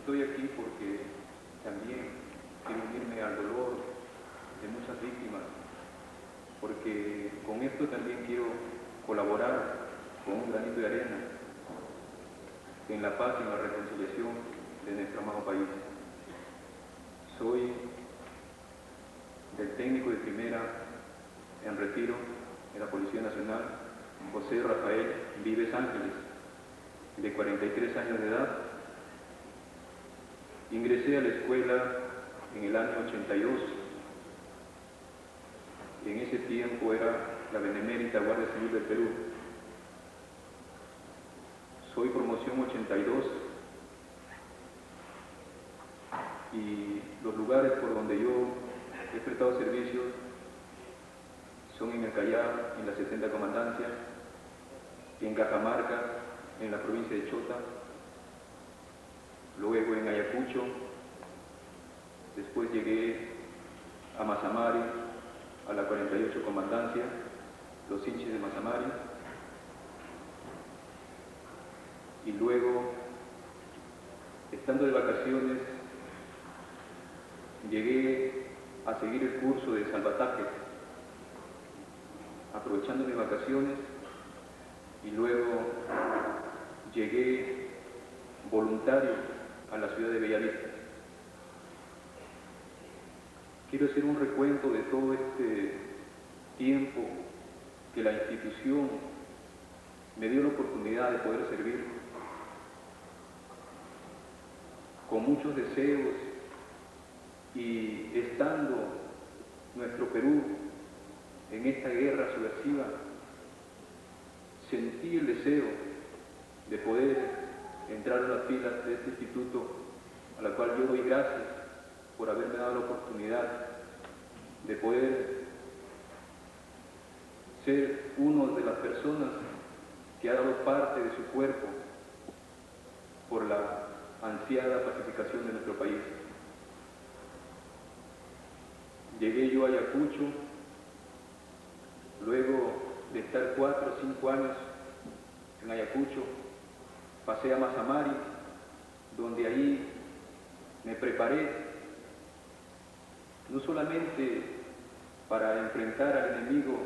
Estoy aquí porque también quiero unirme al dolor de muchas víctimas, porque con esto también quiero colaborar con un granito de arena en la paz y en la reconciliación de nuestro amado país. Soy del técnico de primera en retiro de la Policía Nacional, José Rafael Vives Ángeles, de 43 años de edad. Ingresé a la escuela en el año 82. En ese tiempo era la Benemérita Guardia Civil del Perú. Soy promoción 82 y los lugares por donde yo he prestado servicios son en el Callao, en la 60 Comandancia, en Cajamarca, en la provincia de Chota, luego en Ayacucho, después llegué a Mazamari, a la 48 Comandancia, los hinchas de Mazamari, y luego, estando de vacaciones, llegué a seguir el curso de salvataje, aprovechando mis vacaciones, y luego llegué voluntario a la ciudad de Bellavista. Quiero hacer un recuento de todo este tiempo que la institución me dio la oportunidad de poder servir, con muchos deseos, y estando nuestro Perú en esta guerra subversiva, sentí el deseo de poder entrar a las filas de este instituto, a la cual yo doy gracias por haberme dado la oportunidad de poder ser uno de las personas que ha dado parte de su cuerpo por la ansiada pacificación de nuestro país. Llegué yo a Ayacucho, luego de estar 4 o 5 años en Ayacucho, pasé a Mazamari, donde ahí me preparé, no solamente para enfrentar al enemigo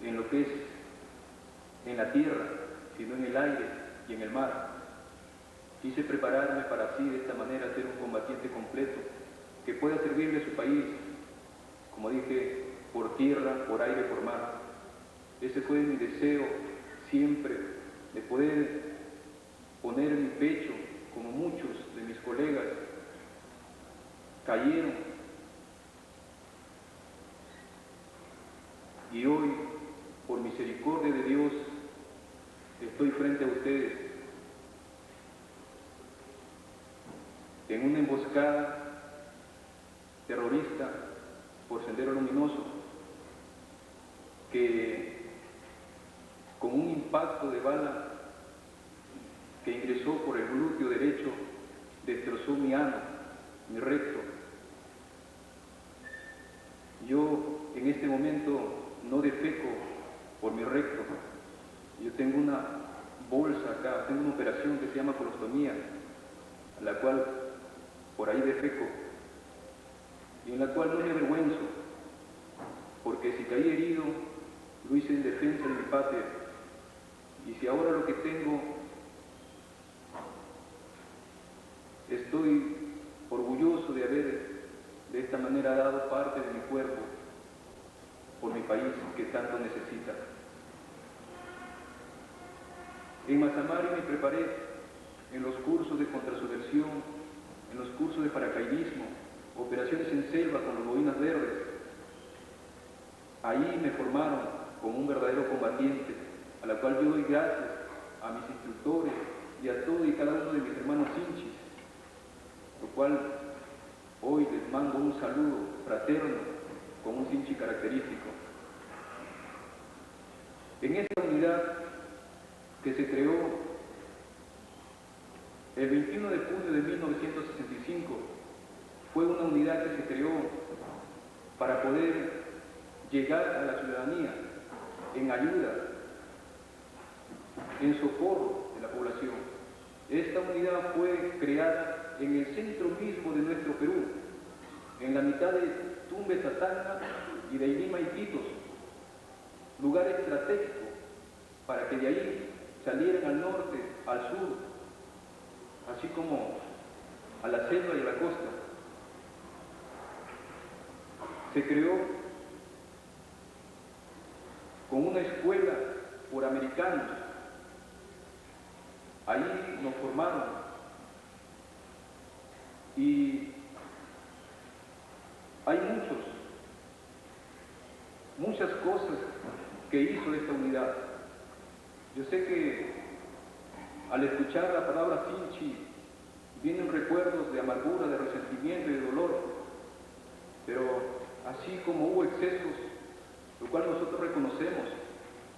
en lo que es en la tierra, sino en el aire y en el mar. Quise prepararme para así, de esta manera, ser un combatiente completo, que pueda servirle a su país, como dije, por tierra, por aire, por mar. Ese fue mi deseo siempre, de poder poner en mi pecho, como muchos de mis colegas cayeron. Y hoy, por misericordia de Dios, estoy frente a ustedes en una emboscada terrorista por Sendero Luminoso, que con un impacto de bala que ingresó por el glúteo derecho, destrozó mi ano, mi recto. Yo en este momento no defeco por mi recto. Yo tengo una bolsa acá, tengo una operación que se llama colostomía, a la cual por ahí defeco, y en la cual no me avergüenzo, porque si caí herido, lo hice en defensa de mi patria, y si ahora lo que tengo, estoy orgulloso de haber de esta manera dado parte de mi cuerpo por mi país que tanto necesita. En Mazamari me preparé en los cursos de contrasubversión, en los cursos de paracaidismo, operaciones en selva con los boinas verdes. Ahí me formaron como un verdadero combatiente, a la cual yo doy gracias a mis instructores y a todos y cada uno de mis hermanos hinchis, lo cual hoy les mando un saludo fraterno con un hinchi característico. En esta unidad que se creó el 21 de junio de 1965, fue una unidad que se creó para poder llegar a la ciudadanía en ayuda, en socorro de la población. Esta unidad fue creada en el centro mismo de nuestro Perú, en la mitad de Tumbes, Tacna y de Lima y Iquitos, lugar estratégico para que de ahí salieran al norte, al sur, así como a la selva y a la costa. Se creó con una escuela por americanos. Ahí nos formaron y hay muchas cosas que hizo esta unidad. Yo sé que al escuchar la palabra Sinchi vienen recuerdos de amargura, de resentimiento y de dolor, pero así como hubo excesos, lo cual nosotros reconocemos,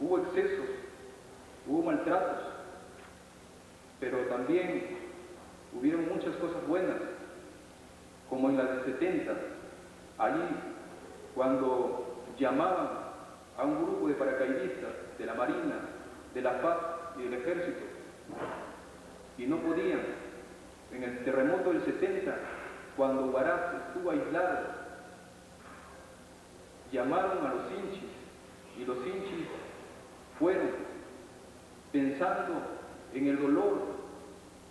hubo excesos, hubo maltratos, pero también hubieron muchas cosas buenas, como en la del 70, allí cuando llamaban a un grupo de paracaidistas de la Marina, de la FARC y del Ejército, y no podían. En el terremoto del 70, cuando Huaraz estuvo aislado, llamaron a los hinchis, y los hinchis fueron pensando en el dolor,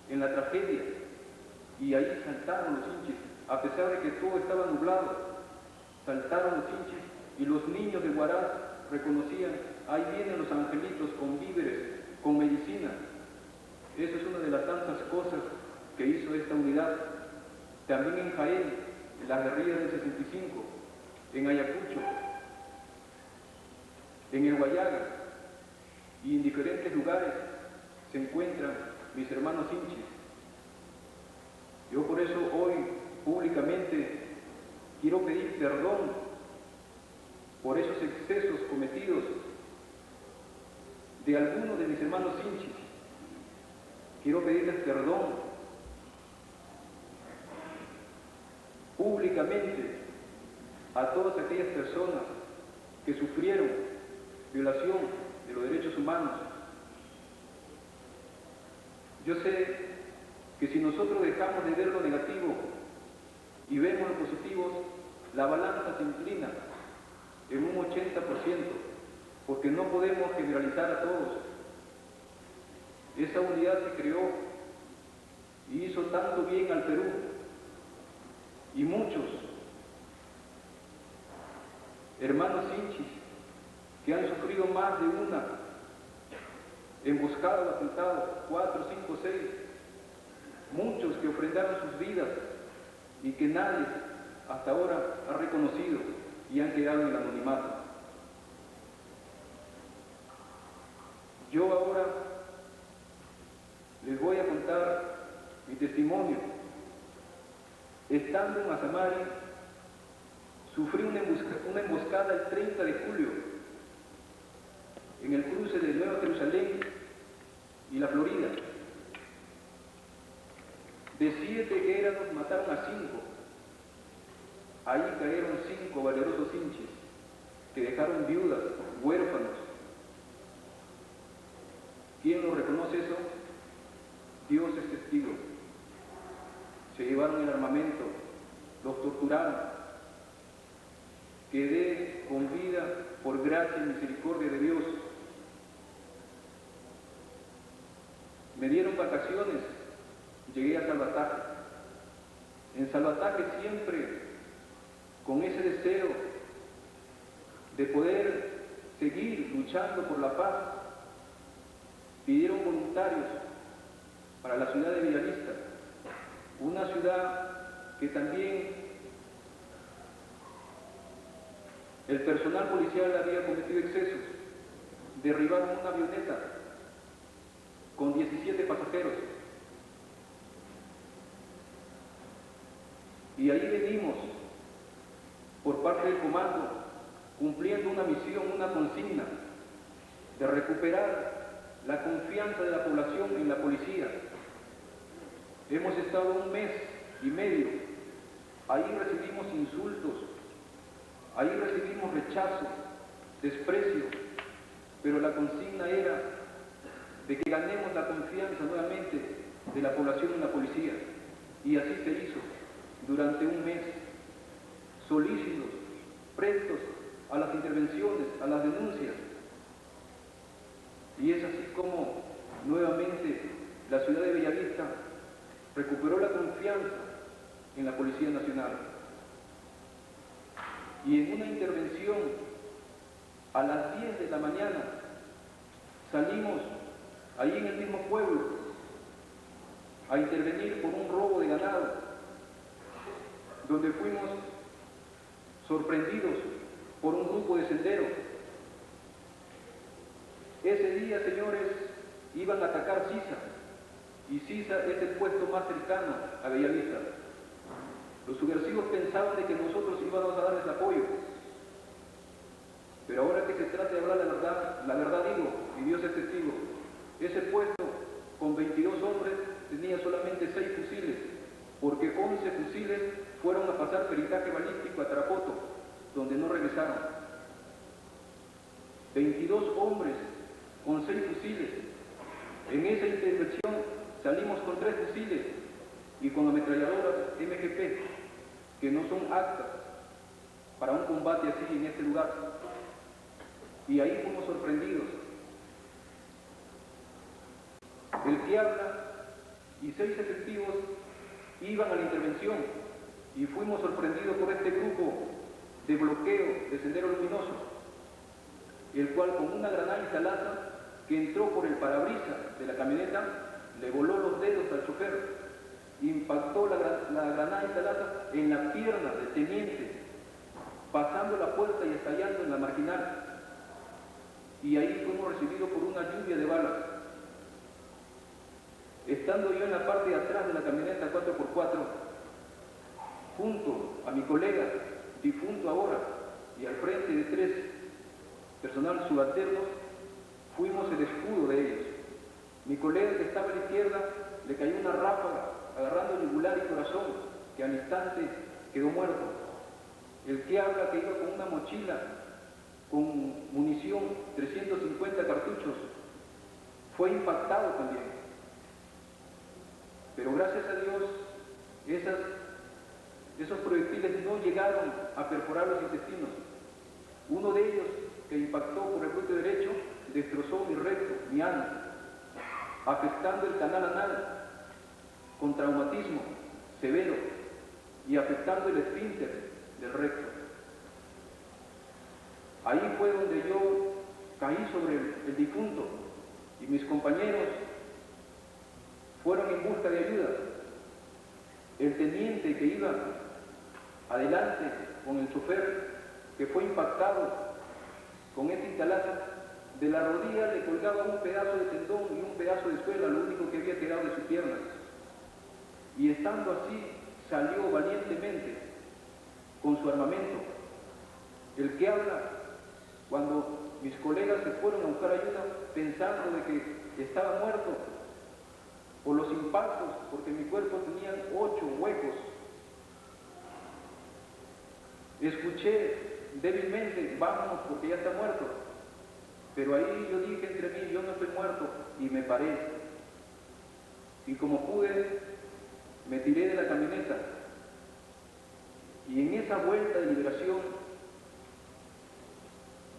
en la tragedia, y ahí saltaron los hinchis, a pesar de que todo estaba nublado, saltaron los hinchis, y los niños de Huaraz reconocían, ahí vienen los angelitos con víveres, con medicina. Eso es una de las tantas cosas que hizo esta unidad. También en Jaén, en la guerrilla del 65, en Ayacucho, en el Guayaga y en diferentes lugares se encuentran mis hermanos hinchis. Yo por eso hoy públicamente quiero pedir perdón por esos excesos cometidos de algunos de mis hermanos hinchis. Quiero pedirles perdón públicamente a todas aquellas personas que sufrieron violación de los derechos humanos. Yo sé que si nosotros dejamos de ver lo negativo y vemos lo positivo, la balanza se inclina en un 80%, porque no podemos generalizar a todos. Esa unidad se creó y hizo tanto bien al Perú, y muchos hermanos hinchis que han sufrido más de una emboscada o atentado, 4, 5, 6, muchos que ofrendaron sus vidas y que nadie hasta ahora ha reconocido y han quedado en el anonimato. Yo ahora les voy a contar mi testimonio. Estando en Mazamari, sufrí una emboscada el 30 de julio en el cruce de Nueva Jerusalén y La Florida. De 7 Éranos mataron a 5. Ahí cayeron 5 valerosos hinchis que dejaron viudas, huérfanos. ¿Quién lo reconoce eso? Dios es testigo. Se llevaron el armamento, los torturaron. Quedé con vida por gracia y misericordia de Dios. Me dieron vacaciones, llegué a Salvataje. En Salvataje siempre con ese deseo de poder seguir luchando por la paz, pidieron voluntarios para la ciudad de Villavista, una ciudad que también el personal policial había cometido excesos. Derribaron una avioneta con 17 pasajeros. Y ahí venimos, por parte del comando, cumpliendo una misión, una consigna, de recuperar la confianza de la población en la policía. Hemos estado 1 mes y medio, ahí recibimos insultos, ahí recibimos rechazo, desprecio, pero la consigna era de que ganemos la confianza nuevamente de la población en la policía. Y así se hizo durante un mes, solícitos, prestos a las intervenciones, a las denuncias. Y es así como nuevamente la ciudad de Bellavista recuperó la confianza en la Policía Nacional. Y en una intervención a las 10 de la mañana salimos ahí en el mismo pueblo a intervenir por un robo de ganado, donde fuimos sorprendidos por un grupo de senderos. Ese día, señores, iban a atacar Sisa, y Sisa es el puesto más cercano a Bellavista. Los subversivos pensaban de que nosotros íbamos a darles apoyo, pero ahora que se trata de hablar la verdad digo, y Dios es testigo, ese puesto con 22 hombres tenía solamente 6 fusiles, porque 11 fusiles fueron a pasar peritaje balístico a Tarapoto, donde no regresaron. 22 hombres con 6 fusiles. En esa intervención salimos con 3 fusiles y con ametralladoras MGP, que no son aptas para un combate así en este lugar. Y ahí fuimos sorprendidos. El que habla y 6 efectivos iban a la intervención y fuimos sorprendidos por este grupo de bloqueo de Sendero Luminoso, el cual con una granada instalada que entró por el parabrisas de la camioneta le voló los dedos al chofer, impactó la granada instalada en la pierna del teniente, pasando la puerta y estallando en la marginal, y ahí fuimos recibidos por una lluvia de balas. Estando yo en la parte de atrás de la camioneta 4x4, junto a mi colega, difunto ahora, y al frente de 3 personal subalternos, fuimos el escudo de ellos. Mi colega que estaba a la izquierda le cayó una ráfaga agarrando el yugular y corazón, que al instante quedó muerto. El que habla, que iba con una mochila con munición, 350 cartuchos, fue impactado también. Pero gracias a Dios, esos proyectiles no llegaron a perforar los intestinos. Uno de ellos, que impactó por el glúteo derecho, destrozó mi recto, mi ano, afectando el canal anal con traumatismo severo y afectando el esfínter del recto. Ahí fue donde yo caí sobre el difunto y mis compañeros fueron en busca de ayuda. El teniente que iba adelante con el chofer, que fue impactado con esta instalada, de la rodilla le colgaba un pedazo de tendón y un pedazo de suela, lo único que había quedado de su pierna. Y estando así, salió valientemente con su armamento. El que habla, cuando mis colegas se fueron a buscar ayuda pensando de que estaba muerto por los impactos, porque mi cuerpo tenía 8 huecos, escuché débilmente, vámonos porque ya está muerto. Pero ahí yo dije entre mí, yo no estoy muerto, y me paré. Y como pude, me tiré de la camioneta. Y en esa vuelta de liberación,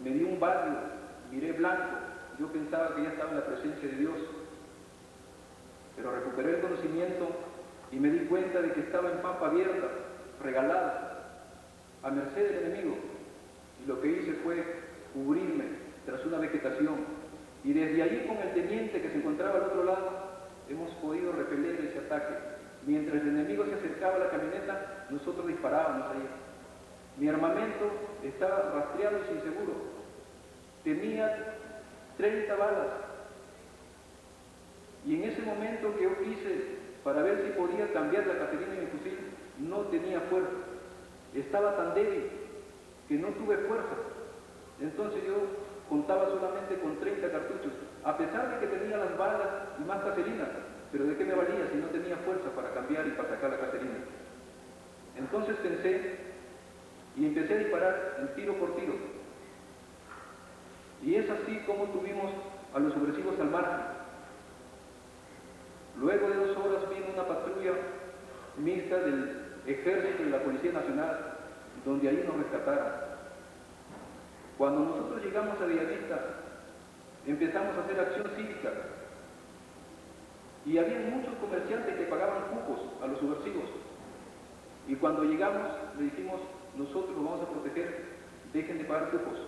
me di un barrio, miré blanco. Yo pensaba que ya estaba en la presencia de Dios. Pero recuperé el conocimiento y me di cuenta de que estaba en pampa abierta, regalada, a merced del enemigo. Y lo que hice fue cubrirme tras una vegetación, y desde allí con el teniente que se encontraba al otro lado, hemos podido repeler ese ataque. Mientras el enemigo se acercaba a la camioneta, nosotros disparábamos ahí. Mi armamento estaba rastreado y sin seguro. Tenía 30 balas. Y en ese momento que yo quise, para ver si podía cambiar la caserina de mi fusil, no tenía fuerza. Estaba tan débil que no tuve fuerza. Entonces yo contaba solamente con 30 cartuchos, a pesar de que tenía las balas y más caserinas, pero ¿de qué me valía si no tenía fuerza para cambiar y para sacar la caserina? Entonces pensé y empecé a disparar en tiro por tiro. Y es así como tuvimos a los subversivos al margen. Luego de 2 horas vino una patrulla mixta del Ejército y de la Policía Nacional, donde ahí nos rescataron. Cuando nosotros llegamos a Bellavista, empezamos a hacer acción cívica y había muchos comerciantes que pagaban cupos a los subversivos. Y cuando llegamos, le dijimos, nosotros los vamos a proteger, dejen de pagar cupos.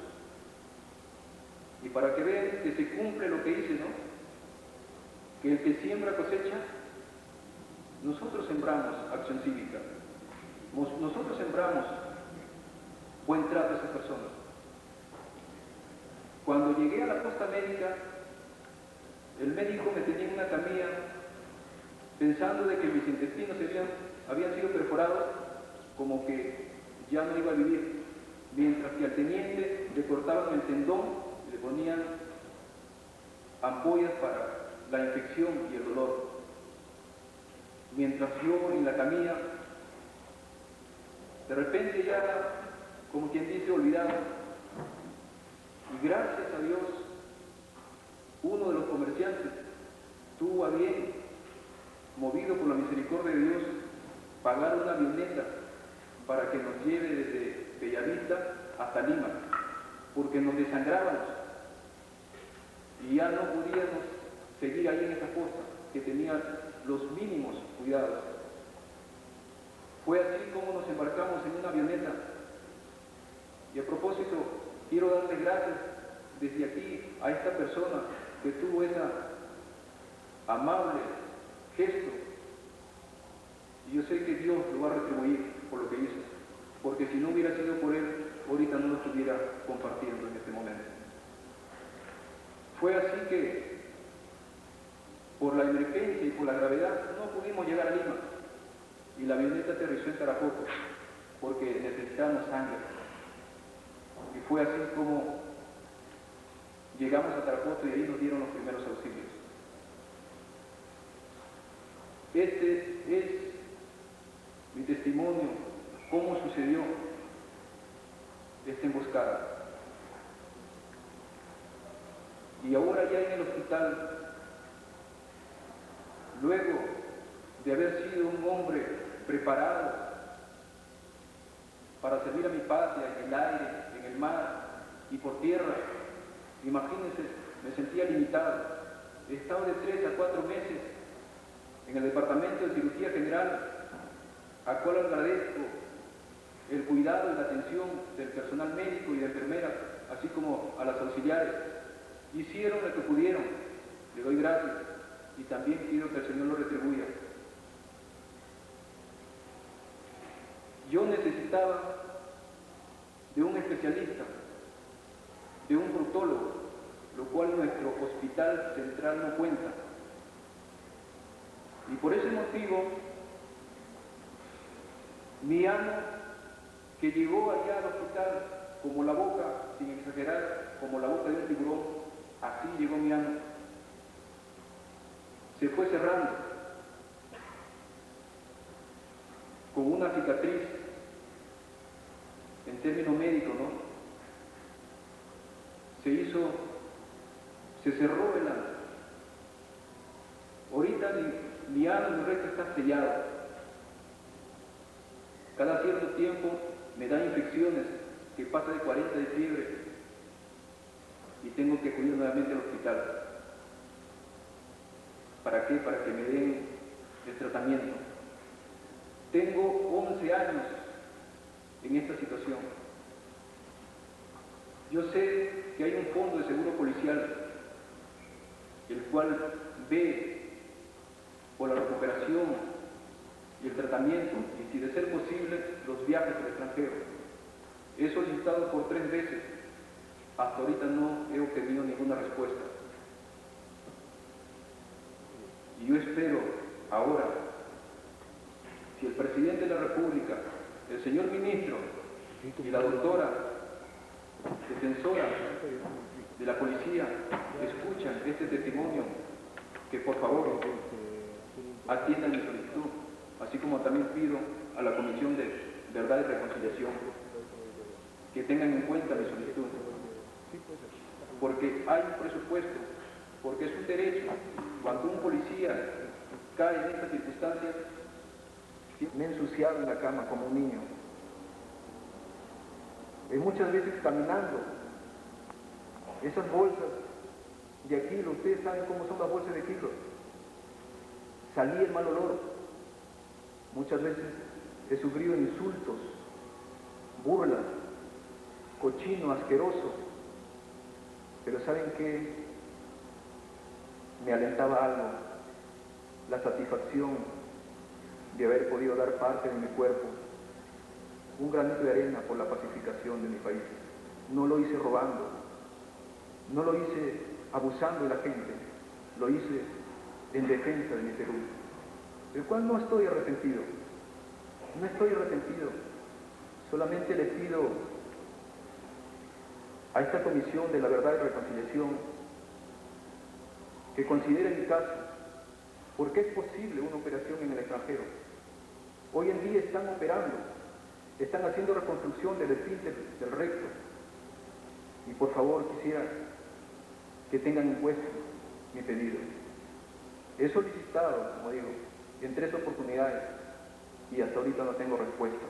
Y para que vean que se cumple lo que dice, ¿no? Que el que siembra cosecha, nosotros sembramos acción cívica. Nosotros sembramos buen trato a esas personas. Cuando llegué a la posta médica, el médico me tenía en una camilla pensando de que mis intestinos habían sido perforados, como que ya no iba a vivir, mientras que al teniente le cortaban el tendón y le ponían ampollas para la infección y el dolor. Mientras yo en la camilla, de repente ya, como quien dice, olvidado. Y gracias a Dios, uno de los comerciantes tuvo a bien, movido por la misericordia de Dios, pagar una avioneta para que nos lleve desde Bellavista hasta Lima, porque nos desangrábamos y ya no podíamos seguir ahí en esa posta que tenía los mínimos cuidados. Fue así como nos embarcamos en una avioneta. Y a propósito, quiero darle gracias desde aquí a esta persona que tuvo ese amable gesto. Y yo sé que Dios lo va a retribuir por lo que hizo, porque si no hubiera sido por él, ahorita no lo estuviera compartiendo en este momento. Fue así que, por la emergencia y por la gravedad, no pudimos llegar a Lima. Y la avioneta aterrizó en Tarapoto, porque necesitábamos sangre. Y fue así como llegamos a Tarapoto y ahí nos dieron los primeros auxilios. Este es mi testimonio, cómo sucedió esta emboscada. Y ahora ya en el hospital, luego de haber sido un hombre preparado para servir a mi patria en el aire, en el mar y por tierra, imagínense, me sentía limitado. He estado de 3 a 4 meses en el Departamento de Cirugía General, a cual agradezco el cuidado y la atención del personal médico y de enfermeras, así como a las auxiliares. Hicieron lo que pudieron, le doy gracias y también pido que el Señor lo retribuya. Yo necesitaba de un especialista, de un proctólogo, lo cual nuestro hospital central no cuenta. Y por ese motivo, mi ano, que llegó allá al hospital como la boca, sin exagerar, como la boca de un tiburón, así llegó mi ano. Se fue cerrando con una cicatriz, en término médico, ¿no? Se cerró el ano. Ahorita mi ano, mi recto está sellado. Cada cierto tiempo me dan infecciones que pasa de 40 de fiebre y tengo que acudir nuevamente al hospital. ¿Para qué? Para que me den el tratamiento. Tengo 11 años en esta situación. Yo sé que hay un fondo de seguro policial, el cual ve por la recuperación y el tratamiento, y si de ser posible, los viajes al extranjero. He solicitado por 3 veces, hasta ahorita no he obtenido ninguna respuesta. Y yo espero ahora, si el presidente de la República, el señor ministro y la doctora defensora de la policía escuchan este testimonio, que por favor atiendan mi solicitud, así como también pido a la Comisión de Verdad y Reconciliación que tengan en cuenta mi solicitud, porque hay un presupuesto, porque es un derecho. Cuando un policía cae en estas circunstancias, me he ensuciado en la cama como un niño. Muchas veces caminando, esas bolsas de kilo, ustedes saben cómo son las bolsas de kilo, salía el mal olor. Muchas veces he sufrido insultos, burlas, cochino, asqueroso, pero ¿saben qué? Me alentaba algo, la satisfacción de haber podido dar parte de mi cuerpo, un granito de arena por la pacificación de mi país. No lo hice robando, no lo hice abusando de la gente, lo hice en defensa de mi Perú, del cual no estoy arrepentido, no estoy arrepentido, solamente le pido a esta Comisión de la Verdad y Reconciliación que considere mi caso, porque es posible una operación en el extranjero. Hoy en día están operando, están haciendo reconstrucción del esfínter del recto, y por favor quisiera que tengan en cuenta mi pedido. He solicitado, como digo, en 3 oportunidades y hasta ahorita no tengo respuesta.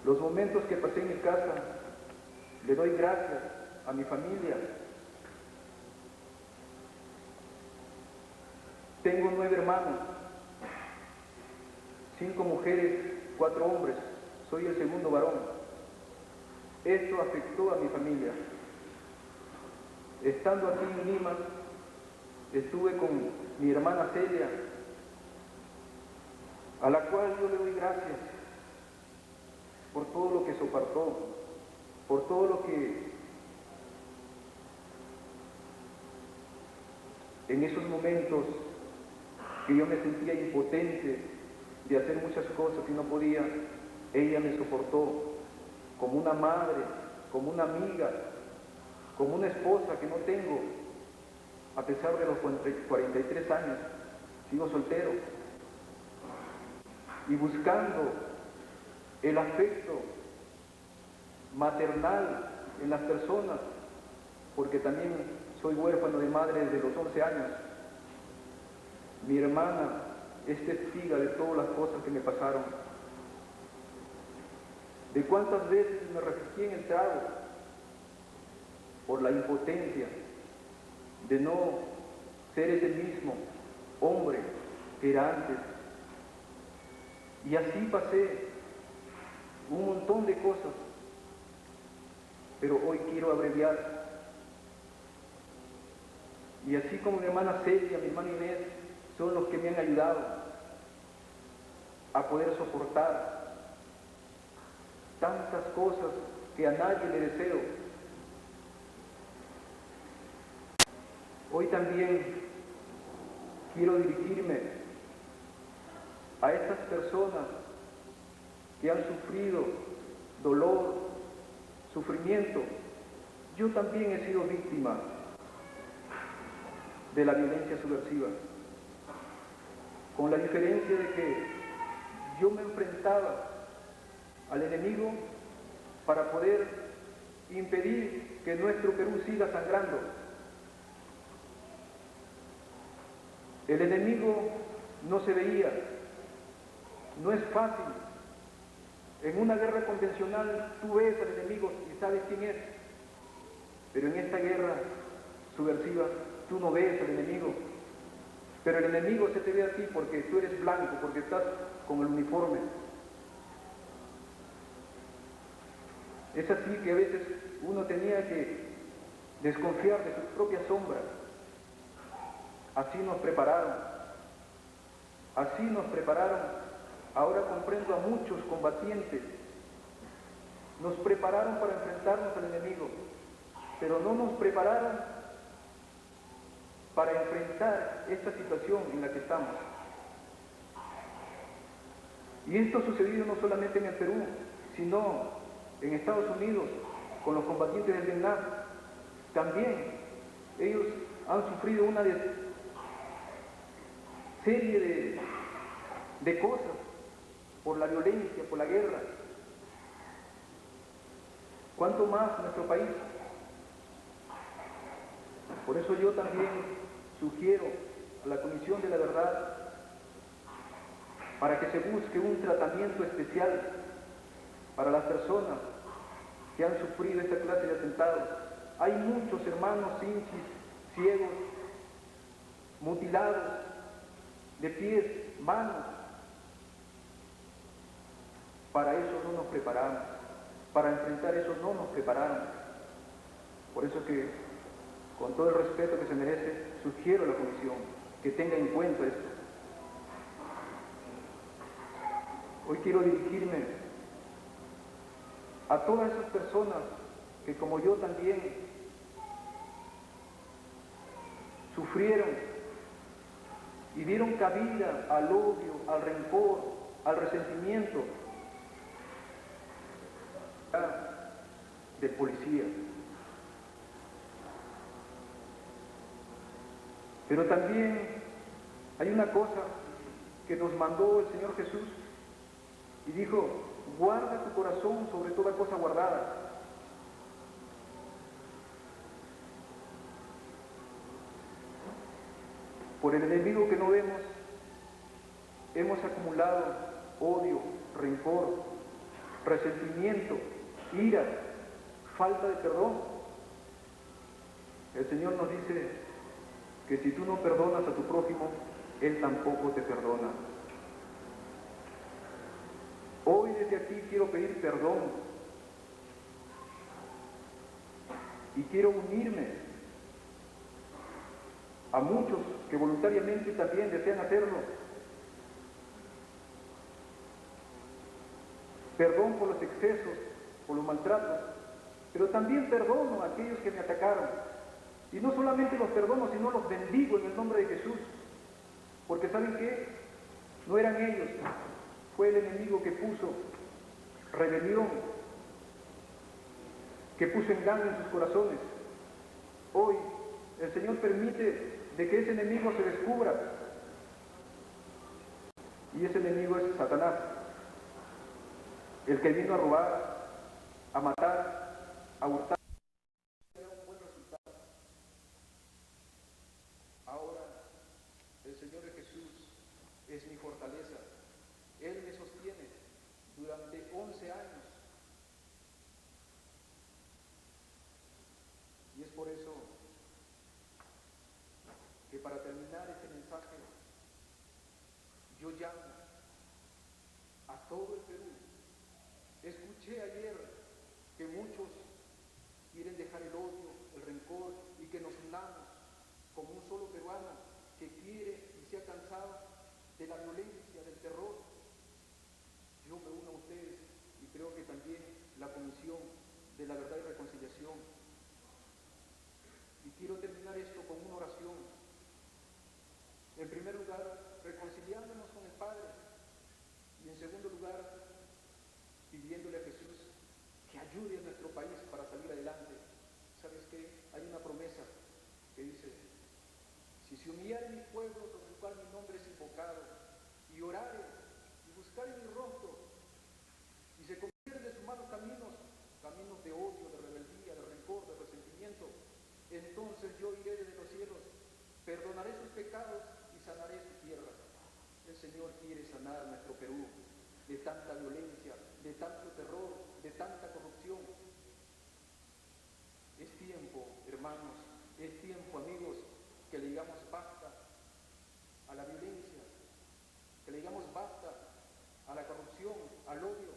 Los momentos que pasé en mi casa, le doy gracias a mi familia. Tengo 9 hermanos, 5 mujeres, 4 hombres, soy el segundo varón. Esto afectó a mi familia. Estando aquí en Lima, estuve con mi hermana Celia, a la cual yo le doy gracias por todo lo que soportó, por todo lo que en esos momentos que yo me sentía impotente de hacer muchas cosas y no podía, ella me soportó como una madre, como una amiga, como una esposa que no tengo, a pesar de los 43 años, sigo soltero, y buscando el afecto maternal en las personas, porque también soy huérfano de madre desde los 11 años. Mi hermana es testiga de todas las cosas que me pasaron, de cuántas veces me refugié en el trago por la impotencia de no ser ese mismo hombre que era antes. Y así pasé un montón de cosas, pero hoy quiero abreviar. Y así como mi hermana Celia, mi hermana Inés, son los que me han ayudado a poder soportar tantas cosas que a nadie le deseo. Hoy también quiero dirigirme a estas personas que han sufrido dolor, sufrimiento. Yo también he sido víctima de la violencia subversiva, con la diferencia de que yo me enfrentaba al enemigo para poder impedir que nuestro Perú siga sangrando. El enemigo no se veía, no es fácil. En una guerra convencional tú ves al enemigo y sabes quién es, pero en esta guerra subversiva tú no ves al enemigo, pero el enemigo se te ve a ti porque tú eres blanco, porque estás con el uniforme. Es así que a veces uno tenía que desconfiar de sus propias sombras. Así nos prepararon, así nos prepararon. Ahora comprendo a muchos combatientes. Nos prepararon para enfrentarnos al enemigo, pero no nos prepararon para enfrentar esta situación en la que estamos. Y esto ha sucedido no solamente en el Perú, sino en Estados Unidos, con los combatientes del Vietnam. También ellos han sufrido una serie de cosas por la violencia, por la guerra. ¿Cuánto más nuestro país? Por eso yo también sugiero a la Comisión de la Verdad para que se busque un tratamiento especial para las personas que han sufrido esta clase de atentados. Hay muchos hermanos hinchis, ciegos, mutilados, de pies, manos. Para eso no nos preparamos, para enfrentar eso no nos preparamos. Por eso que, con todo el respeto que se merece, sugiero a la Comisión que tenga en cuenta esto. Hoy quiero dirigirme a todas esas personas que, como yo también, sufrieron y dieron cabida al odio, al rencor, al resentimiento del policía. Pero también hay una cosa que nos mandó el Señor Jesús y dijo: guarda tu corazón sobre toda cosa guardada. Por el enemigo que no vemos, hemos acumulado odio, rencor, resentimiento, ira, falta de perdón. El Señor nos dice que si tú no perdonas a tu prójimo, Él tampoco te perdona. Hoy desde aquí quiero pedir perdón y quiero unirme a muchos que voluntariamente también desean hacerlo. Perdón por los excesos, por los maltratos, pero también perdono a aquellos que me atacaron. Y no solamente los perdono, sino los bendigo en el nombre de Jesús. Porque ¿saben qué? No eran ellos, fue el enemigo que puso rebelión, que puso engaño en sus corazones. Hoy el Señor permite de que ese enemigo se descubra. Y ese enemigo es Satanás, el que vino a robar, a matar, a hurtar. Un buen resultado. Ahora el Señor de Jesús es mi fortaleza. Él me sostiene durante 11 años. Y es por eso que para terminar este mensaje, yo llamo a todo el Perú. Escuché ayer que muchos quieren dejar el odio, el rencor y que nos unamos como un solo peruano que quiere y se ha cansado de la violencia, del terror. Yo me uno a ustedes y creo que también la Comisión de la Verdad y Reconciliación. Y quiero terminar esto con una oración. En primer lugar, reconciliándonos con el Padre. Y en segundo lugar, pidiéndole a Jesús que ayude a nuestro país para salir adelante. ¿Sabes qué? Hay una promesa que dice: si se humillare mi pueblo sobre el cual mi nombre es invocado, y orare, y buscare mi rostro, y se convirtieren de sus malos caminos, caminos de odio, de rebeldía, de rencor, de resentimiento, entonces yo iré desde los cielos, perdonaré sus pecados y sanaré su tierra. El Señor quiere sanar nuestro Perú de tanta violencia, de tanto terror, de tanta corrupción. Es tiempo, hermanos, es tiempo, amigos, que le digamos basta a la violencia, que le digamos basta a la corrupción, al odio.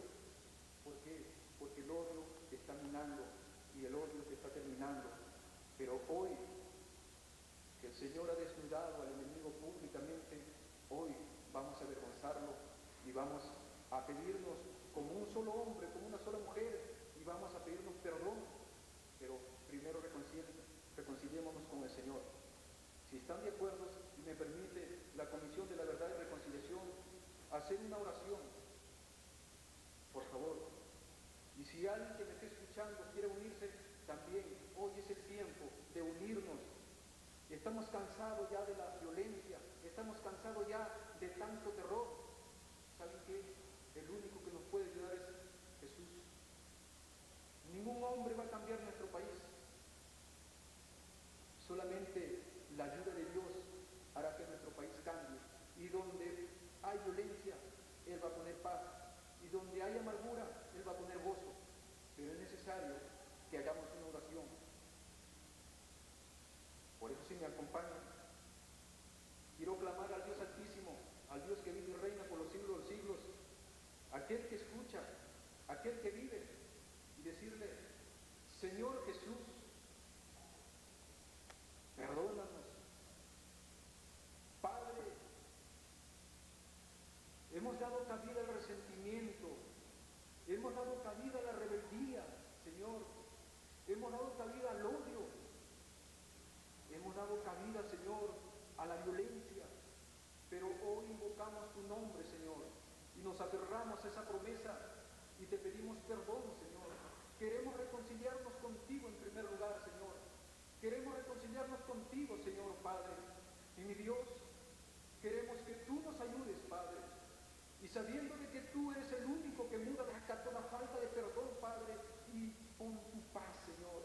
¿Por qué? Porque el odio está minando y el odio se está terminando. Pero hoy, que el Señor ha desnudado al enemigo públicamente, hoy vamos a avergonzarlo y vamos a pedirnos como un solo hombre, como una sola mujer, y vamos a pedirnos perdón. Pero primero reconciliémonos con el Señor. Si están de acuerdo y me permite la Comisión de la Verdad y Reconciliación hacer una oración, por favor. Y si alguien que me esté escuchando quiere unirse, también hoy es el tiempo de unirnos. Estamos cansados ya de la violencia, estamos cansados ya de tanto terror. ¿Saben qué? El único que nos puede ayudar es Jesús. Ningún hombre va a cambiar nuestro país. Solamente la ayuda de Dios violencia, Él va a poner paz. Y donde hay amargura, Él va a poner gozo. Pero es necesario que hagamos una oración. Por eso, si me acompañan, quiero clamar al Dios Altísimo, al Dios que vive y reina por los siglos de los siglos, aquel que escucha, aquel que vive, y decirle: Señor Jesús, perdónanos. Padre, hemos dado cabida al resentimiento, hemos dado cabida a la rebeldía, Señor, hemos dado cabida al odio, hemos dado cabida, Señor, a la violencia, pero hoy invocamos tu nombre, Señor, y nos aferramos a esa promesa y te pedimos perdón, Señor. Queremos reconciliarnos contigo en primer lugar, Señor. Queremos reconciliarnos contigo, Señor Padre. Y mi Dios, queremos que tú nos ayudes, Padre. Y sabiendo de que tú eres el único que muda toda falta de perdón, Padre, y pon tu paz, Señor.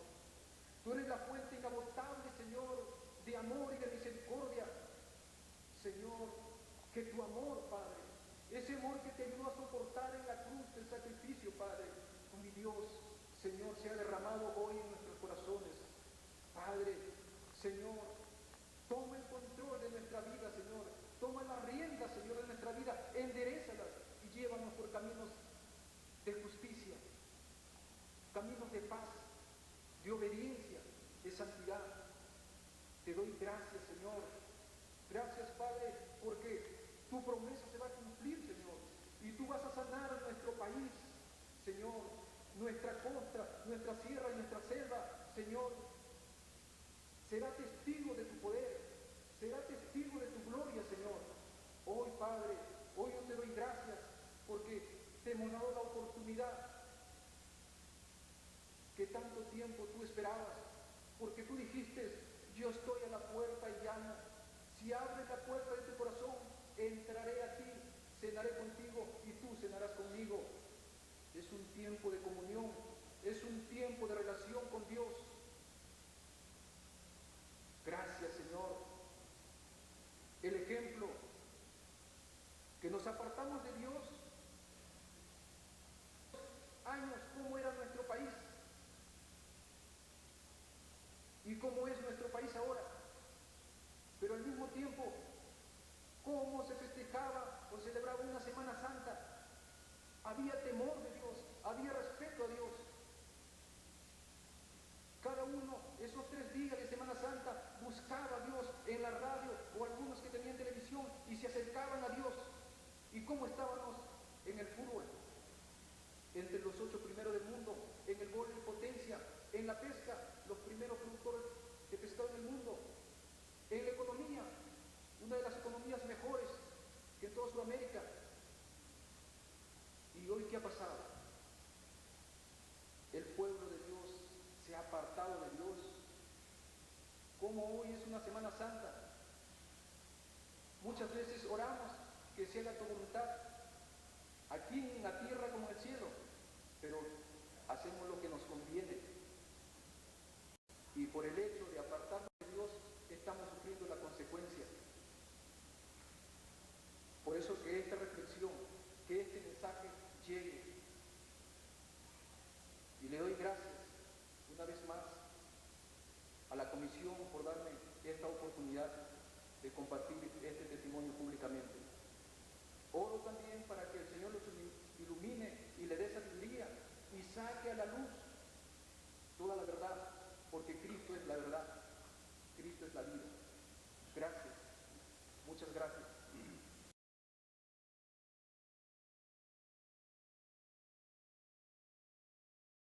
Tú eres la fuente inagotable, Señor, de amor y de misericordia. Señor, que tu amor, Padre, ese amor que te ayudó a soportar en la cruz el sacrificio, Padre, oh mi Dios, Señor, sea derramado hoy en nuestros corazones. Padre, Señor, toma el control de nuestra vida, Señor. Toma la rienda, Señor, de nuestra vida. Enderézalas y llévanos por caminos de justicia, caminos de paz, de obediencia, de santidad. Te doy gracias, Señor. Gracias, Padre, porque tu promesa se va a cumplir, Señor. Y tú vas a sanar nuestro país, Señor, nuestra costa, nuestra sierra y nuestra selva, Señor. Será testigo de tu poder, será testigo de tu gloria, Señor. Hoy, Padre, hoy yo te doy gracias porque te hemos dado la oportunidad que tanto tiempo tú esperabas, porque tú dijiste: yo estoy a la puerta y llamo. Si abres la puerta de tu corazón, entraré a ti, cenaré contigo y tú cenarás conmigo. Es un tiempo de comunión, es un tiempo de relación con Dios. Gracias, Señor. El ejemplo que nos apartamos de Dios, años, cómo era nuestro país y cómo es nuestro país ahora, pero al mismo tiempo cómo se festejaba o celebraba una Semana Santa. Había temor de Dios, había respeto a Dios. Cada uno, esos 3 días de Semana Santa, buscaba a Dios en la radio o algunos que tenían televisión y se acercaban a Dios. ¿Y cómo estábamos en el fútbol? Entre los 8 primeros del mundo, en el vóley de potencia, en la pesca, los primeros productores de pescado en el mundo, en la economía, una de las economías mejores que en toda Sudamérica. ¿Y hoy qué ha pasado? El pueblo de Dios se ha apartado de Dios. Como hoy es una Semana Santa, muchas veces oramos que se haga tu voluntad, aquí en la tierra como en el cielo, pero hacemos lo que nos conviene. Y por el hecho de apartarnos de Dios, estamos sufriendo la consecuencia. Por eso que esta reflexión, que este mensaje llegue. Y le doy gracias una vez más a la comisión por darme esta oportunidad de compartir este testimonio públicamente.